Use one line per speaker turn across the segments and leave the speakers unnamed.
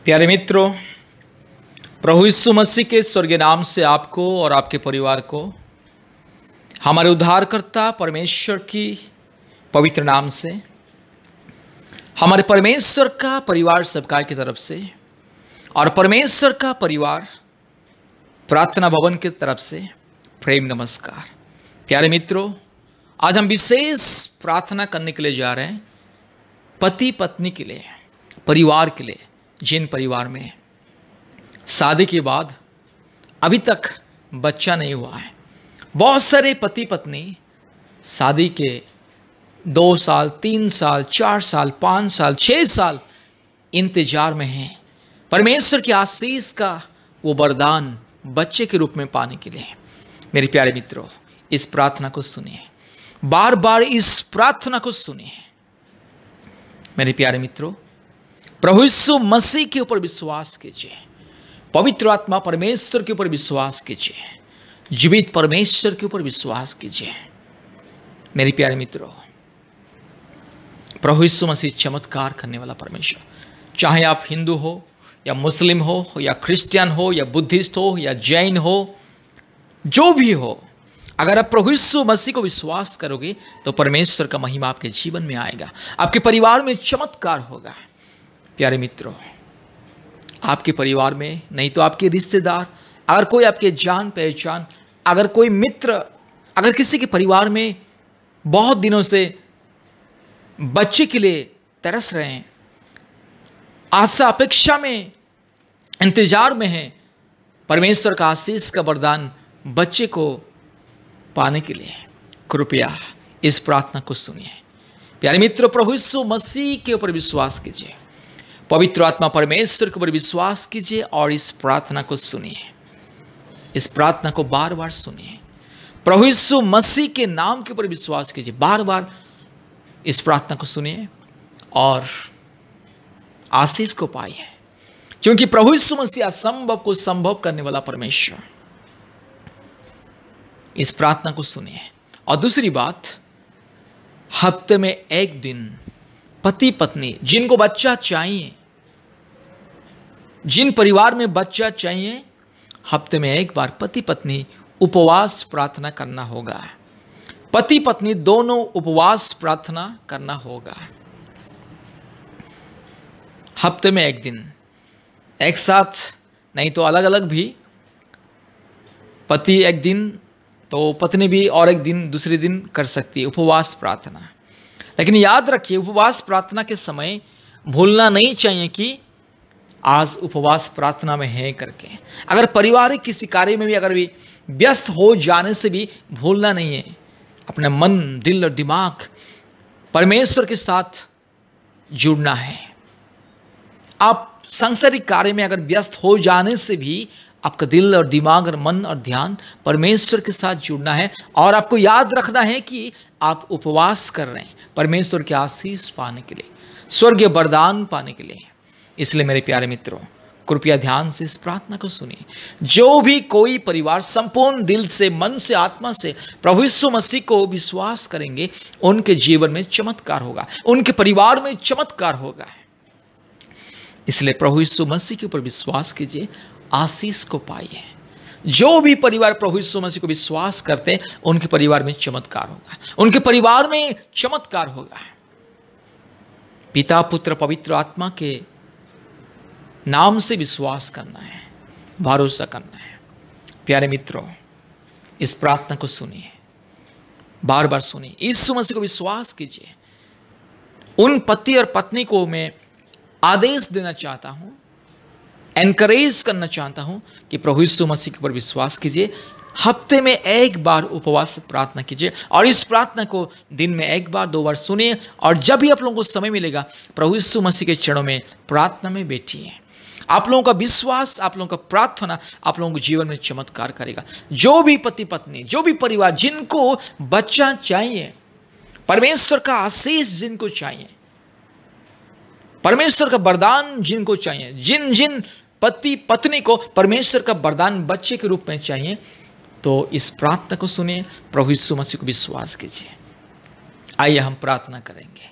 प्यारे मित्रों, प्रभु यीशु मसीह के स्वर्गीय नाम से आपको और आपके परिवार को हमारे उद्धारकर्ता परमेश्वर की पवित्र नाम से, हमारे परमेश्वर का परिवार सबका की तरफ से और परमेश्वर का परिवार प्रार्थना भवन की तरफ से प्रेम नमस्कार। प्यारे मित्रों, आज हम विशेष प्रार्थना करने के लिए जा रहे हैं पति पत्नी के लिए, परिवार के लिए, जिन परिवार में शादी के बाद अभी तक बच्चा नहीं हुआ है। बहुत सारे पति पत्नी शादी के 2 साल, 3 साल, 4 साल, 5 साल, 6 साल इंतजार में हैं परमेश्वर की आशीष का वो वरदान बच्चे के रूप में पाने के लिए। मेरे प्यारे मित्रों, इस प्रार्थना को सुनिए, बार बार इस प्रार्थना को सुनिए। मेरे प्यारे मित्रों, प्रभु यीशु मसीह के ऊपर विश्वास कीजिए, पवित्र आत्मा परमेश्वर के ऊपर विश्वास कीजिए, जीवित परमेश्वर के ऊपर विश्वास कीजिए। मेरे प्यारे मित्रों, प्रभु यीशु मसीह चमत्कार करने वाला परमेश्वर, चाहे आप हिंदू हो या मुस्लिम हो या क्रिश्चियन हो या बुद्धिस्ट हो या जैन हो, जो भी हो, अगर आप प्रभु यीशु मसीह को विश्वास करोगे तो परमेश्वर का महिमा आपके जीवन में आएगा, आपके परिवार में चमत्कार होगा। प्यारे मित्रों, आपके परिवार में नहीं तो आपके रिश्तेदार, अगर कोई आपके जान पहचान, अगर कोई मित्र, अगर किसी के परिवार में बहुत दिनों से बच्चे के लिए तरस रहे हैं, आशा अपेक्षा में, इंतजार में हैं परमेश्वर का आशीष का वरदान बच्चे को पाने के लिए, कृपया इस प्रार्थना को सुनिए। प्यारे मित्रों, प्रभु यीशु मसीह के ऊपर विश्वास कीजिए, पवित्र आत्मा परमेश्वर के ऊपर विश्वास कीजिए और इस प्रार्थना को सुनिए। इस प्रार्थना को बार बार सुनिए, प्रभु यीशु मसीह के नाम के ऊपर विश्वास कीजिए, बार बार इस प्रार्थना को सुनिए और आशीष को पाइए, क्योंकि प्रभु यीशु मसीह असंभव को संभव करने वाला परमेश्वर। इस प्रार्थना को सुनिए। और दूसरी बात, हफ्ते में एक दिन पति पत्नी जिनको बच्चा चाहिए, जिन परिवार में बच्चा चाहिए, हफ्ते में एक बार पति पत्नी उपवास प्रार्थना करना होगा। पति पत्नी दोनों उपवास प्रार्थना करना होगा। हफ्ते में एक दिन, एक साथ नहीं तो अलग अलग भी, पति एक दिन तो पत्नी भी और एक दिन, दूसरे दिन कर सकती है उपवास प्रार्थना। लेकिन याद रखिए, उपवास प्रार्थना के समय भूलना नहीं चाहिए कि आज उपवास प्रार्थना में है करके। अगर पारिवारिक किसी कार्य में भी अगर भी व्यस्त हो जाने से भी भूलना नहीं है अपने मन, दिल और दिमाग परमेश्वर के साथ जुड़ना है। आप सांसारिक कार्य में अगर व्यस्त हो जाने से भी आपका दिल और दिमाग और मन और ध्यान परमेश्वर के साथ जुड़ना है और आपको याद रखना है कि आप उपवास कर रहे हैं परमेश्वर के आशीष पाने के लिए, स्वर्गीय वरदान पाने के लिए। इसलिए मेरे प्यारे मित्रों, कृपया ध्यान से इस प्रार्थना को सुनिए। जो भी कोई परिवार संपूर्ण दिल से, मन से, आत्मा से प्रभु यीशु मसीह को विश्वास करेंगे, उनके जीवन में चमत्कार होगा, उनके परिवार में चमत्कार होगा। इसलिए प्रभु यीशु मसीह के ऊपर विश्वास कीजिए, आशीष को पाइए। जो भी परिवार प्रभु यीशु मसीह को विश्वास करते हैं, उनके परिवार में चमत्कार होगा, उनके परिवार में चमत्कार होगा। पिता, पुत्र, पवित्र आत्मा के नाम से विश्वास करना है, भरोसा करना है। प्यारे मित्रों, इस प्रार्थना को सुनिए, बार बार सुनिए, यीशु मसीह को विश्वास कीजिए। उन पति और पत्नी को मैं आदेश देना चाहता हूं, एनकरेज करना चाहता हूं कि प्रभु यीशु मसीह के ऊपर विश्वास कीजिए, हफ्ते में एक बार उपवास प्रार्थना कीजिए और इस प्रार्थना को दिन में एक बार, 2 बार सुनिए। और जब भी आप लोगों को समय मिलेगा, प्रभु यीशु मसीह के चरणों में प्रार्थना में बैठिए। आप लोगों का विश्वास, आप लोगों का प्रार्थना आप लोगों को जीवन में चमत्कार करेगा। जो भी पति पत्नी, जो भी परिवार जिनको बच्चा चाहिए, परमेश्वर का आशीष जिनको चाहिए, परमेश्वर का वरदान जिनको चाहिए, जिन जिन पति पत्नी को परमेश्वर का वरदान बच्चे के रूप में चाहिए, तो इस प्रार्थना को सुनिए, प्रभु यीशु मसीह को विश्वास कीजिए। आइए हम प्रार्थना करेंगे।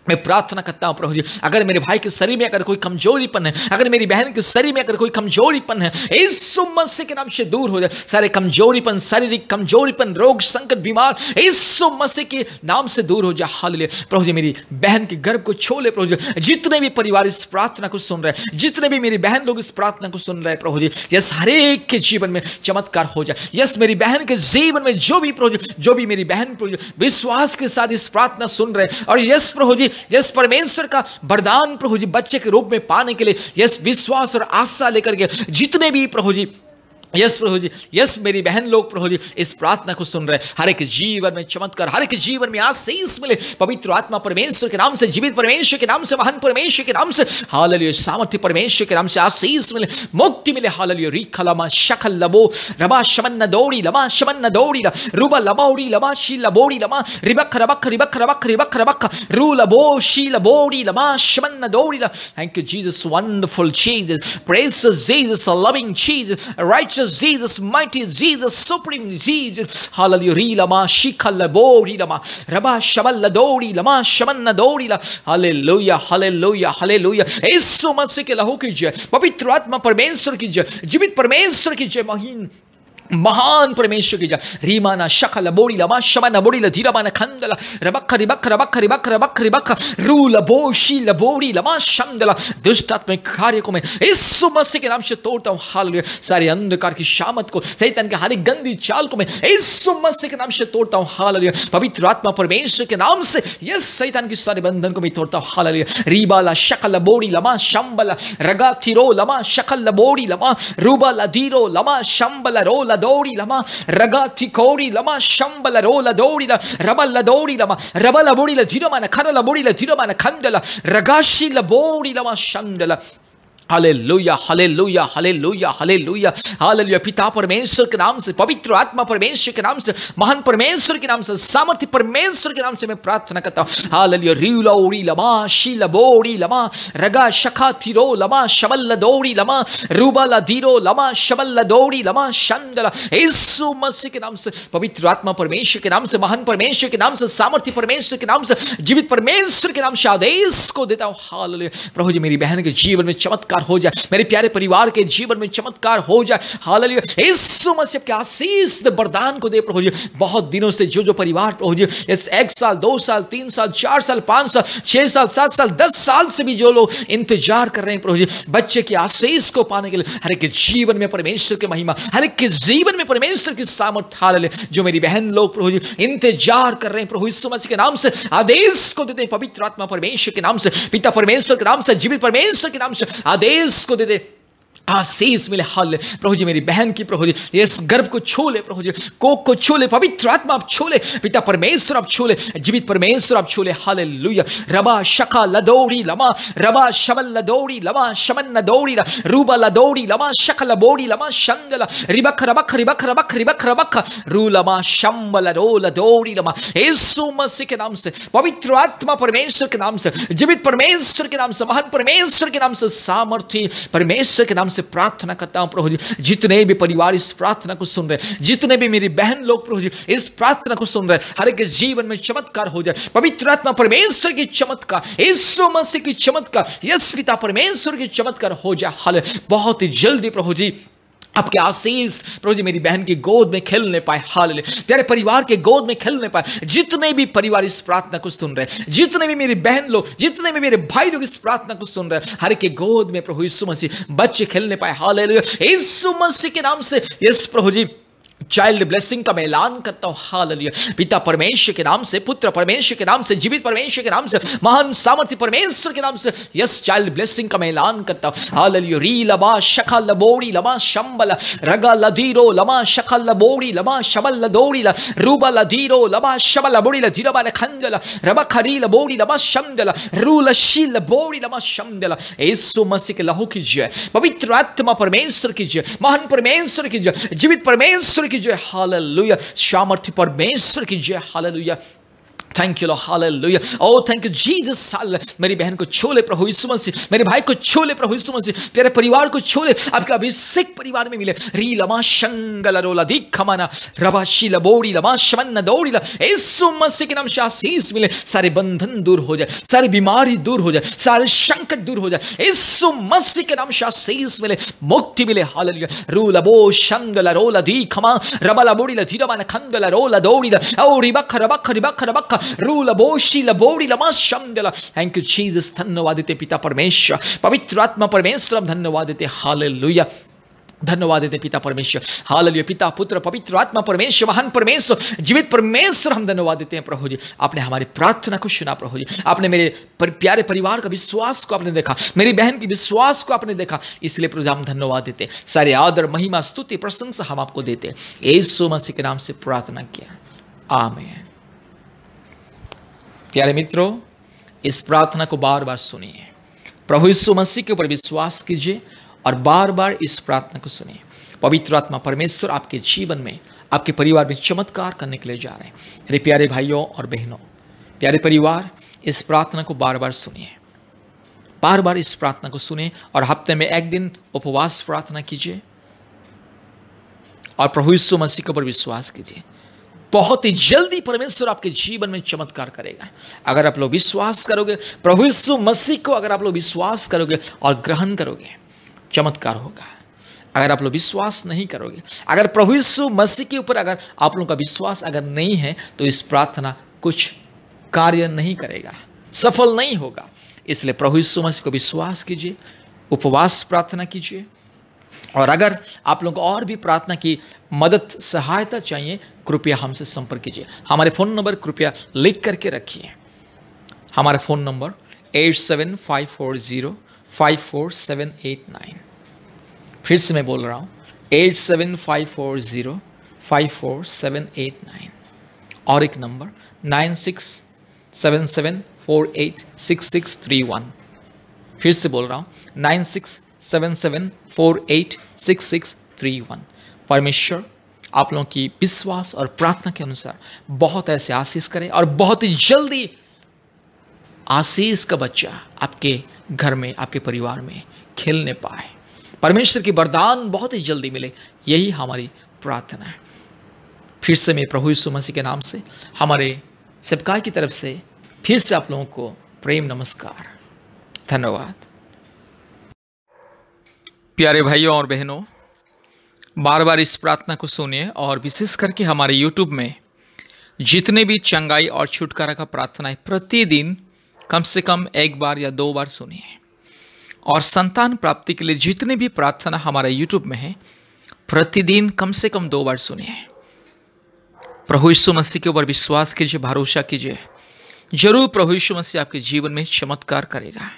मैं प्रार्थना करता हूं प्रभु जी, अगर मेरे भाई के शरीर में अगर कोई कमजोरीपन है, अगर मेरी बहन के शरीर में अगर कोई कमजोरीपन है, यीशु मसीह के नाम से दूर हो जाए सारे कमजोरीपन, शारीरिक कमजोरीपन, रोग संकट, बीमार, यीशु मसीह के नाम से दूर हो जाए। हालेलुया। प्रभु जी मेरी बहन के गर्भ को छोले प्रभु जी। जितने भी परिवार इस प्रार्थना को सुन रहे हैं, जितने भी मेरी बहन लोग इस प्रार्थना को सुन रहे हैं प्रभु जी, यस हर एक के जीवन में चमत्कार हो जाए। यस मेरी बहन के जीवन में जो भी प्रभु जी, जो भी मेरी बहन प्रभु जी विश्वास के साथ इस प्रार्थना सुन रहे हैं, और यस प्रभु जी, यस परमेश्वर का वरदान प्रभु जी बच्चे के रूप में पाने के लिए यस विश्वास और आशा लेकर के जितने भी प्रभु जी, यस प्रभु जी, यस मेरी बहन लोग प्रभु जी इस प्रार्थना को सुन रहे हैं, हर एक जीवन में चमत्कार, हर एक जीवन में आशीष मिले पवित्र आत्मा परमेश्वर के नाम से, जीवित परमेश्वर के नाम से, महान परमेश्वर के नाम से, हालेलुया। सामर्थ्य परमेश्वर के नाम से आशीष मिले, मुक्ति मिले। हालेलुया। रिखा लमा शकल लबो रबा शमन दौड़ी लमा शमन दौड़ी रुबा लबौड़ी लमा शी लबोड़ी लमा रिबख रबख रिबख रबख रिबख रबख रू लबो शी लबोड़ी लमा शमन दौड़ी। Thank you Jesus, wonderful Jesus, precious Jesus, loving Jesus, right Jesus, mighty Jesus, supreme Jesus. Hallelujah. Rilama shikala bori lama raba shaballa dori lama shamanna dori la. Hallelujah, hallelujah, hallelujah. यीशु मसीह के लहू की जय, पवित्र आत्मा परमेश्वर की जय, जीवित परमेश्वर की जय, महान परमेश्वर की जय। रीमाना शकल बोड़ी लमा शमन बोड़ी लधीरमाना खंडला रबख रिबख रबख रिबख रबख रिबख रूल बोशी लबोड़ी लमा शंदला। दुष्ट आत्मिक कार्य को मैं यीशु मसीह के नाम से तोड़ता हूं। हालेलुया। सारे अंधकार की शामत को, शैतान के हर गंदी चाल को मैं यीशु मसीह के नाम से तोड़ता हूं। हालेलुया। पवित्र आत्मा परमेश्वर के नाम से यस शैतान की सारे बंधन को मैं तोड़ता हूं। हालेलुया। रीबाला शकल बोड़ी लमा शंबला रगा थिरो लमा शकल बोड़ी लमा रूबा लधीरो लमा शंबला रोला दौड़ी लमा रगा थिकोड़ी लमा शंबल रोला दौड़ी ला रबल दौड़ी लमा रबल बोड़ी ला धीरो माना खरल बोड़ी ला धीरो माना खंडला रगाशी ला बोड़ी लमा शंडला। Hallelujah, hallelujah, hallelujah, hallelujah, hallelujah. पिता परमेश्वर के नाम से, पवित्र आत्मा परमेश्वर के नाम से, महान परमेश्वर के नाम से, सामर्थ्य परमेश्वर के नाम से मैं प्रार्थना करता हूं। हालेलुया। रीला ओरी लमा शीला बोरी लमा रगा शखा थिरो लमा शबल दौड़ी लमा रूबा लधीरो लमा शबल दौड़ी लमा शंदला। यीशु मसीह के नाम से, पवित्र आत्मा परमेश्वर के नाम से, महान परमेश्वर के नाम से, सामर्थ्य परमेश्वर के नाम से, जीवित परमेश्वर के नाम से आदेश को देता हूं। हालेलुया। प्रभु जी मेरी बहन के जीवन में चमत्कार हो जाए, मेरे प्यारे परिवार के जीवन में चमत्कार हो जाए। हालेलुया। यीशु मसीह के आशीष दे, वरदान को दे प्रभु जी। बहुत दिनों से जो जो परिवार प्रभु जी इस 1 साल 2 साल 3 साल 4 साल 5 साल 6 साल 7 साल 10 साल से भी जो लोग इंतजार कर रहे हैं प्रभु जी बच्चे के आशीष को पाने के लिए, हर एक के जीवन में परमेश्वर की महिमा, हर एक के जीवन में परमेश्वर की सामर्थ्य। हालेलुया। जो मेरी बहन लोग प्रभु जी इंतजार कर रहे हैं प्रभु यीशु मसीह के नाम से आदेश को देते हैं। पवित्र आत्मा परमेश्वर के नाम से, पिता परमेश्वर के नाम से, जीवित परमेश्वर के नाम से आदेश को दे दे, आशीष मिले। हाल प्रभु जी मेरी बहन की प्रभु जी इस गर्भ को छू ले प्रभु जी, कोक को छू ले, पवित्र आत्मा आप छू ले, पिता परमेश्वर आप छू ले, जीवित परमेश्वर आप छू ले। हालेलुया। रबा शखा लदौड़ी लमा रबा शबल लदौड़ी लमा शमन लदौड़ी रूबा लदौड़ी लमा शख लबोड़ी लमा शंदला रिबख रबख रिबख रबख रिबख रबख रू लमा शंबल रो लदौड़ी लमा। यीशु मसीह के नाम से, पवित्र आत्मा परमेश्वर के नाम से, जीवित परमेश्वर के नाम से, महान परमेश्वर के नाम से, सामर्थ्य परमेश्वर के नाम से प्रार्थना करता हूं प्रभु जी। जितने भी परिवार इस प्रार्थना को सुन रहे, जितने भी मेरी बहन लोग प्रभु जी इस प्रार्थना को सुन रहे, हर एक जीवन में चमत्कार हो जाए। पवित्र आत्मा परमेश्वर की चमत्कार, यीशु मसीह की चमत्कार, यस पिता परमेश्वर की चमत्कार हो जाए। हाल बहुत ही जल्दी प्रभु जी आपके आशीष प्रभु जी मेरी बहन की गोद में खेलने पाए। हालेलुया। तेरे परिवार के गोद में खेलने पाए। जितने भी परिवार इस प्रार्थना को सुन रहे, जितने भी मेरी बहन लोग, जितने भी मेरे भाई लोग इस प्रार्थना को सुन रहे, हर के गोद में प्रभु यीशु मसीह बच्चे खेलने पाए। हालेलुया। यीशु मसीह के नाम से यस प्रभु जी चाइल्ड ब्लेसिंग का मैं ऐलान करता हूं। हालेलुया। पिता परमेश्वर के नाम से, पुत्र परमेश्वर के नाम से, जीवित परमेश्वर के नाम से, महान सामर्थ्य परमेश्वर के नाम से यस चाइल्ड ब्लेसिंग का मैं ऐलान करता हूं। हालेलुया। री लबा शखा लबोड़ी लमा शंबल रगा लधीरो लमा शखा लबोड़ी लमा शबल लदोड़ी रूबा लधीरो लमा शबल लबोड़ी लधीरो बाले खंजला रबा खरी लबोड़ी लमा शंदला रू लशी लबोड़ी लमा शंदला। यीशु मसीह के लहू की जय, पवित्र आत्मा परमेश्वर की जय, महान परमेश्वर की जय, जीवित परमेश्वर की जय। हालेलुया। सामर्थ्य परमेश्वर की जय। Hallelujah. Thank you Lord, hallelujah. Oh thank you Jesus. मेरी बहन को छू ले प्रभु यीशु मसीह, मेरे भाई को छू ले प्रभु यीशु मसीह, तेरे परिवार को छू ले, आपका अभिषेक परिवार में मिले। री लमा शंगल रोला दिखमाना रबा शीला बोड़ी लमा शमन दौड़ी ला, यीशु मसीह के नाम से आशीष मिले। सारे बंधन दूर हो जाए, सारी बीमारी दूर हो जाए, सारे संकट दूर हो जाए, यीशु मसीह के नाम से आशीष मिले, मुक्ति मिले। हालेलुया। रूला बो शंगल रोला दिखमा रबला बोड़ी ला धीरा माना खंगल रोला दौड़ी ला, ओ रिबख रबख रिबख रबख रूला बोशी ला बोड़ी ला शंगला। Thank you Jesus. धन्यवाद देते पिता परमेश्वर, पवित्र आत्मा परमेश्वर, हम धन्यवाद देते। हालेलुया। धन्यवाद देते पिता परमेश्वर, हालेलुया। पिता पुत्र पवित्र आत्मा परमेश्वर, महान परमेश्वर, जीवित परमेश्वर, हम धन्यवाद देते हैं प्रभु जी। आपने हमारी प्रार्थना को सुना प्रभु जी, आपने मेरे प्यारे परिवार का विश्वास को आपने देखा, मेरी बहन की विश्वास को आपने देखा, इसलिए प्रभु हम धन्यवाद देते। सारे आदर महिमा स्तुति प्रशंसा हम आपको देते, यीशु मसीह के नाम से प्रार्थना किया, आमीन। प्यारे मित्रों, इस प्रार्थना को बार बार सुनिए, प्रभु यीशु मसीह के ऊपर विश्वास कीजिए और बार बार इस प्रार्थना को सुनिए। पवित्र आत्मा परमेश्वर आपके जीवन में, आपके परिवार में चमत्कार करने के लिए जा रहे हैं। मेरे प्यारे भाइयों और बहनों, प्यारे परिवार, इस प्रार्थना को बार बार सुनिए, बार बार इस प्रार्थना को सुनिए और हफ्ते में एक दिन उपवास प्रार्थना कीजिए और प्रभु यीशु मसीह के ऊपर विश्वास कीजिए। बहुत ही जल्दी परमेश्वर आपके जीवन में चमत्कार करेगा। अगर आप लोग विश्वास करोगे, प्रभु यीशु मसीह को अगर आप लोग विश्वास करोगे और ग्रहण करोगे, चमत्कार होगा। अगर आप लोग विश्वास नहीं करोगे, अगर प्रभु यीशु मसीह के ऊपर अगर आप लोगों का विश्वास अगर नहीं है, तो इस प्रार्थना कुछ कार्य नहीं करेगा, सफल नहीं होगा। इसलिए प्रभु यीशु मसीह को विश्वास कीजिए, उपवास प्रार्थना कीजिए। और अगर आप लोगों को और भी प्रार्थना की मदद सहायता चाहिए, कृपया हमसे संपर्क कीजिए। हमारे फ़ोन नंबर कृपया लिख करके रखिए। हमारा फ़ोन नंबर 8754054789। फिर से मैं बोल रहा हूँ, 8754054789। और एक नंबर 9677486631। फिर से बोल रहा हूँ, 9677486631। परमेश्वर आप लोगों की विश्वास और प्रार्थना के अनुसार बहुत ऐसे आशीष करें और बहुत ही जल्दी आशीष का बच्चा आपके घर में, आपके परिवार में खेलने पाए। परमेश्वर की वरदान बहुत ही जल्दी मिले, यही हमारी प्रार्थना है। फिर से मैं प्रभु यीशु मसीह के नाम से, हमारे सेवकाई की तरफ से फिर से आप लोगों को प्रेम नमस्कार, धन्यवाद। प्यारे भाइयों और बहनों, बार बार इस प्रार्थना को सुनिए और विशेष करके हमारे YouTube में जितने भी चंगाई और छुटकारा का प्रार्थना है, प्रतिदिन कम से कम एक बार या 2 बार सुनिए। और संतान प्राप्ति के लिए जितने भी प्रार्थना हमारे YouTube में है, प्रतिदिन कम से कम 2 बार सुनिए। प्रभु यीशु मसीह के ऊपर विश्वास कीजिए, भरोसा कीजिए, जरूर प्रभु यीशु मसीह आपके जीवन में चमत्कार करेगा।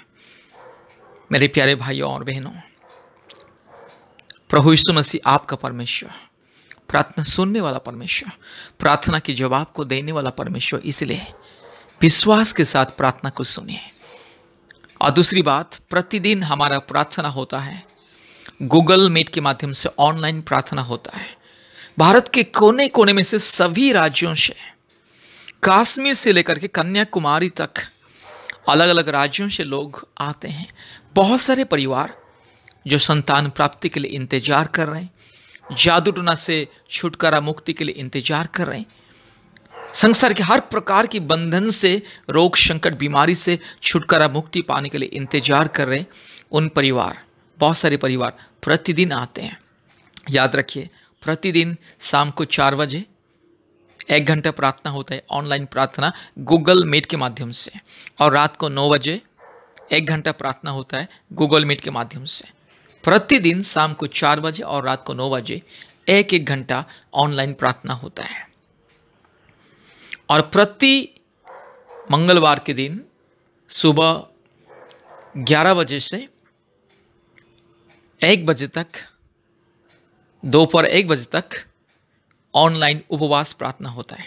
मेरे प्यारे भाइयों और बहनों, प्रभु यीशु मसीह आपका परमेश्वर, प्रार्थना सुनने वाला परमेश्वर, प्रार्थना के जवाब को देने वाला परमेश्वर, इसलिए विश्वास के साथ प्रार्थना को सुनिए। और दूसरी बात, प्रतिदिन हमारा प्रार्थना होता है, गूगल मीट के माध्यम से ऑनलाइन प्रार्थना होता है। भारत के कोने कोने में से, सभी राज्यों से, कश्मीर से लेकर के कन्याकुमारी तक अलग अलग राज्यों से लोग आते हैं। बहुत सारे परिवार जो संतान प्राप्ति के लिए इंतजार कर रहे हैं, जादू टोना से छुटकारा मुक्ति के लिए इंतजार कर रहे हैं, संसार के हर प्रकार की बंधन से, रोग संकट बीमारी से छुटकारा मुक्ति पाने के लिए इंतजार कर रहे हैं, उन परिवार, बहुत सारे परिवार प्रतिदिन आते हैं। याद रखिए, प्रतिदिन शाम को 4 बजे 1 घंटा प्रार्थना होता है, ऑनलाइन प्रार्थना गूगल मीट के माध्यम से। और रात को 9 बजे 1 घंटा प्रार्थना होता है गूगल मीट के माध्यम से। प्रतिदिन शाम को 4 बजे और रात को 9 बजे 1-1 घंटा ऑनलाइन प्रार्थना होता है। और प्रति मंगलवार के दिन सुबह 11 बजे से 1 बजे तक, दोपहर 1 बजे तक ऑनलाइन उपवास प्रार्थना होता है।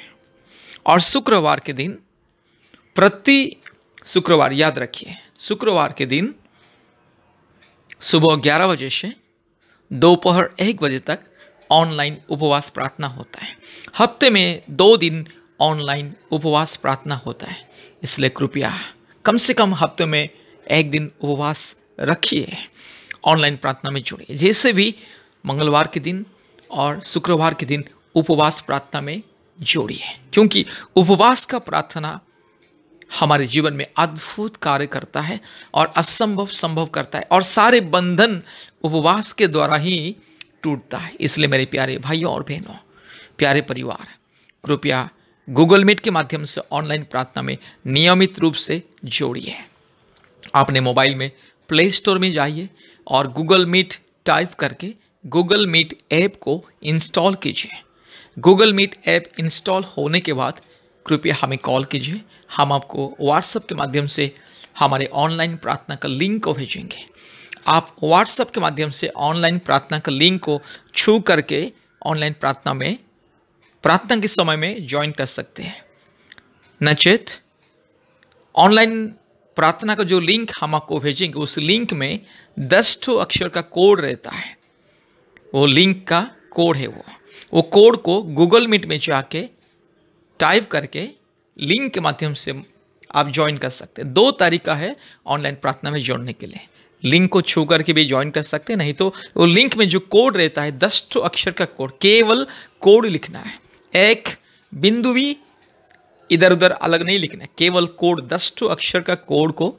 और शुक्रवार के दिन, प्रति शुक्रवार, याद रखिए, शुक्रवार के दिन सुबह 11 बजे से दोपहर 1 बजे तक ऑनलाइन उपवास प्रार्थना होता है। हफ्ते में 2 दिन ऑनलाइन उपवास प्रार्थना होता है। इसलिए कृपया कम से कम हफ्ते में एक दिन उपवास रखिए, ऑनलाइन प्रार्थना में जुड़िए। जैसे भी मंगलवार के दिन और शुक्रवार के दिन उपवास प्रार्थना में जोड़िए, क्योंकि उपवास का प्रार्थना हमारे जीवन में अद्भुत कार्य करता है और असंभव संभव करता है, और सारे बंधन उपवास के द्वारा ही टूटता है। इसलिए मेरे प्यारे भाइयों और बहनों, प्यारे परिवार, कृपया गूगल मीट के माध्यम से ऑनलाइन प्रार्थना में नियमित रूप से जोड़िए। आपने मोबाइल में प्ले स्टोर में जाइए और गूगल मीट टाइप करके गूगल मीट ऐप को इंस्टॉल कीजिए। गूगल मीट ऐप इंस्टॉल होने के बाद कृपया हमें कॉल कीजिए। हम आपको व्हाट्सएप के माध्यम से हमारे ऑनलाइन प्रार्थना का लिंक को भेजेंगे। आप व्हाट्सएप के माध्यम से ऑनलाइन प्रार्थना का लिंक को छू करके ऑनलाइन प्रार्थना में प्रार्थना के समय में ज्वाइन कर सकते हैं। नचेत ऑनलाइन प्रार्थना का जो लिंक हम आपको भेजेंगे, उस लिंक में 10 अक्षर का कोड रहता है। वो लिंक का कोड है, वो कोड को गूगल मीट में जाके टाइप करके लिंक के माध्यम से आप ज्वाइन कर सकते हैं। 2 तरीका है ऑनलाइन प्रार्थना में जोड़ने के लिए। लिंक को छू करके भी ज्वाइन कर सकते हैं, नहीं तो वो लिंक में जो कोड रहता है 10 अक्षर का कोड, केवल कोड लिखना है, एक बिंदु भी इधर उधर अलग नहीं लिखना है, केवल कोड 10 अक्षर का कोड को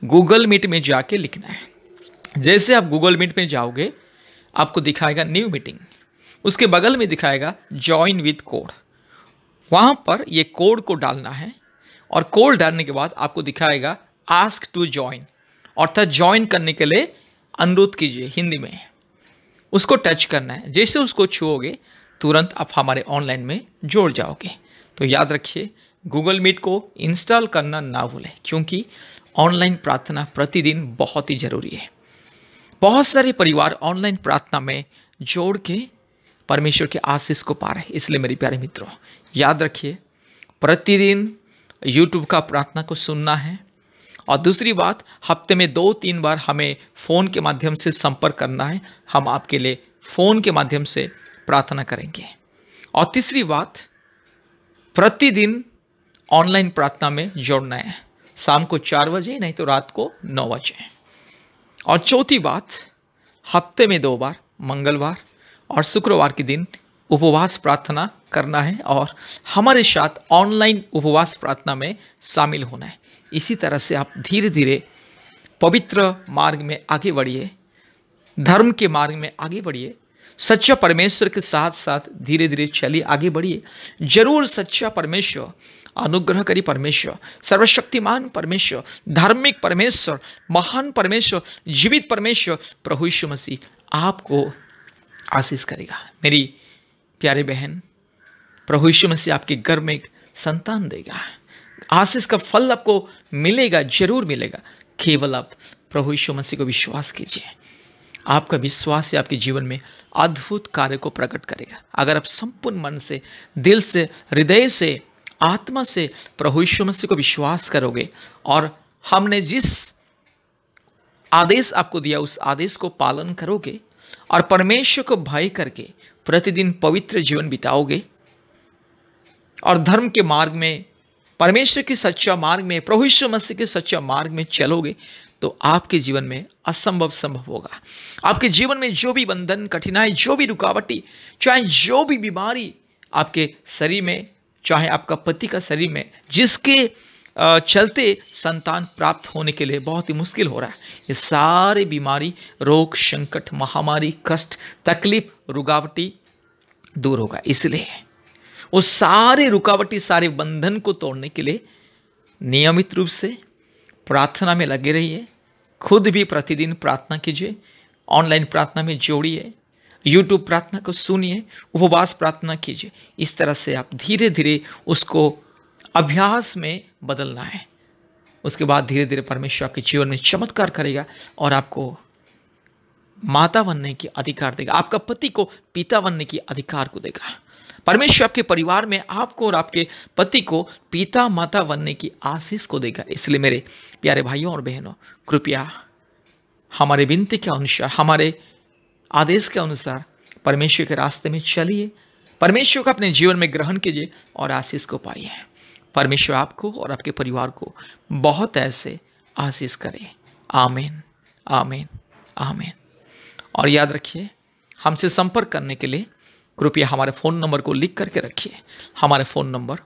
गूगल मीट में जाके लिखना है। जैसे आप गूगल मीट में जाओगे, आपको दिखाएगा न्यू मीटिंग, उसके बगल में दिखाएगा ज्वाइन विद कोड। वहां पर ये कोड को डालना है और कोड डालने के बाद आपको दिखाएगा आस्क टू ज्वाइन, अर्थात ज्वाइन करने के लिए अनुरोध कीजिए हिंदी में। उसको टच करना है। जैसे उसको छुओगे तुरंत आप हमारे ऑनलाइन में जोड़ जाओगे। तो याद रखिए, गूगल मीट को इंस्टॉल करना ना भूलें, क्योंकि ऑनलाइन प्रार्थना प्रतिदिन बहुत ही जरूरी है। बहुत सारे परिवार ऑनलाइन प्रार्थना में जोड़ के परमेश्वर के आशीष को पा रहे हैं। इसलिए मेरे प्यारे मित्रों, याद रखिए, प्रतिदिन यूट्यूब का प्रार्थना को सुनना है, और दूसरी बात, हफ्ते में 2-3 बार हमें फ़ोन के माध्यम से संपर्क करना है। हम आपके लिए फ़ोन के माध्यम से प्रार्थना करेंगे। और तीसरी बात, प्रतिदिन ऑनलाइन प्रार्थना में जोड़ना है, शाम को 4 बजे, नहीं तो रात को 9 बजे। और चौथी बात, हफ्ते में 2 बार, मंगलवार और शुक्रवार के दिन उपवास प्रार्थना करना है और हमारे साथ ऑनलाइन उपवास प्रार्थना में शामिल होना है। इसी तरह से आप धीरे धीरे पवित्र मार्ग में आगे बढ़िए, धर्म के मार्ग में आगे बढ़िए, सच्चा परमेश्वर के साथ साथ धीरे धीरे चलिए, आगे बढ़िए। जरूर सच्चा परमेश्वर, अनुग्रहकारी परमेश्वर, सर्वशक्तिमान परमेश्वर, धार्मिक परमेश्वर, महान परमेश्वर, जीवित परमेश्वर प्रभु यीशु मसीह आपको आशीष करेगा। मेरी प्यारे बहन, प्रभु यीशु मसीह आपके घर में एक संतान देगा। आशीष का फल आपको मिलेगा, जरूर मिलेगा। केवल आप प्रभु यीशु मसीह को विश्वास कीजिए। आपका विश्वास ही आपके जीवन में अद्भुत कार्य को प्रकट करेगा। अगर आप संपूर्ण मन से, दिल से, हृदय से, आत्मा से प्रभु यीशु मसीह को विश्वास करोगे और हमने जिस आदेश आपको दिया उस आदेश को पालन करोगे और परमेश्वर को भय करके प्रतिदिन पवित्र जीवन बिताओगे और धर्म के मार्ग में, परमेश्वर के सच्चा मार्ग में, प्रभु यीशु मसीह के सच्चा मार्ग में चलोगे, तो आपके जीवन में असंभव संभव होगा। आपके जीवन में जो भी बंधन, कठिनाई, जो भी रुकावटी, चाहे जो भी बीमारी आपके शरीर में, चाहे आपका पति का शरीर में, जिसके चलते संतान प्राप्त होने के लिए बहुत ही मुश्किल हो रहा है, ये सारी बीमारी, रोग, संकट, महामारी, कष्ट, तकलीफ, रुकावटी दूर होगा। इसलिए वो सारे रुकावटी, सारे बंधन को तोड़ने के लिए नियमित रूप से प्रार्थना में लगे रहिए। खुद भी प्रतिदिन प्रार्थना कीजिए, ऑनलाइन प्रार्थना में जोड़िए, यूट्यूब प्रार्थना को सुनिए, उपवास प्रार्थना कीजिए। इस तरह से आप धीरे धीरे उसको अभ्यास में बदलना है। उसके बाद धीरे धीरे परमेश्वर आपके जीवन में चमत्कार करेगा और आपको माता बनने की अधिकार देगा, आपका पति को पिता बनने की अधिकार को देगा। परमेश्वर आपके परिवार में आपको और आपके पति को पिता माता बनने की आशीष को देगा। इसलिए मेरे प्यारे भाइयों और बहनों, कृपया हमारे विनती के अनुसार, हमारे आदेश के अनुसार परमेश्वर के रास्ते में चलिए, परमेश्वर को अपने जीवन में ग्रहण कीजिए और आशीष को पाइए। परमेश्वर आपको और आपके परिवार को बहुत ऐसे आशीष करे। आमीन, आमीन, आमीन। और याद रखिए, हमसे संपर्क करने के लिए कृपया हमारे फ़ोन नंबर को लिख करके रखिए। हमारे फ़ोन नंबर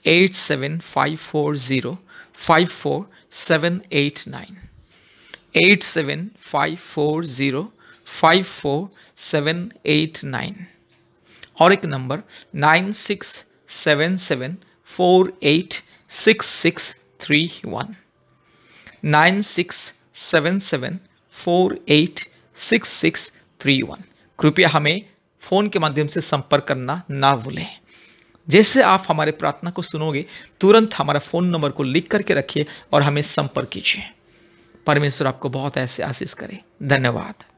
8754054789, 8754054789, और एक नंबर 9677486631, 9677486631। कृपया हमें फ़ोन के माध्यम से संपर्क करना ना भूलें। जैसे आप हमारे प्रार्थना को सुनोगे, तुरंत हमारा फ़ोन नंबर को लिख करके रखिए और हमें संपर्क कीजिए। परमेश्वर आपको बहुत ऐसे आशीष करे। धन्यवाद।